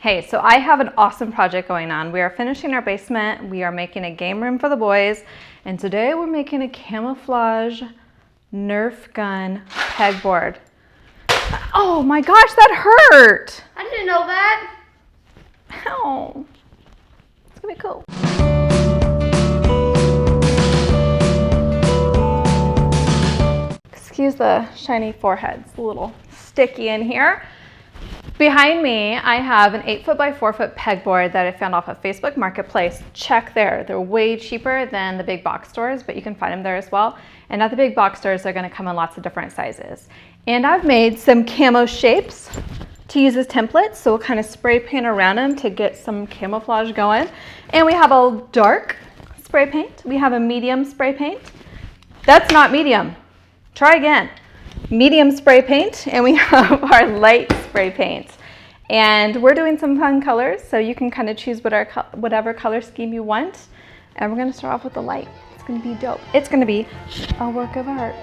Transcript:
Hey, so I have an awesome project going on. We are finishing our basement. We are making a game room for the boys. And today we're making a camouflage Nerf Gun pegboard. Oh my gosh, that hurt. I didn't know that. Ow. It's gonna be cool. Excuse the shiny forehead. It's a little sticky in here. Behind me, I have an 8 foot by 4 foot pegboard that I found off of Facebook Marketplace. Check there. They're way cheaper than the big box stores, but you can find them there as well. And at the big box stores, they're gonna come in lots of different sizes. And I've made some camo shapes to use as templates. So we'll kind of spray paint around them to get some camouflage going. And we have a dark spray paint. We have a medium spray paint. That's not medium. Try again. Medium spray paint, and we have our light spray paint. And we're doing some fun colors, so you can kind of choose whatever color scheme you want. And we're gonna start off with the light. It's gonna be dope. It's gonna be a work of art.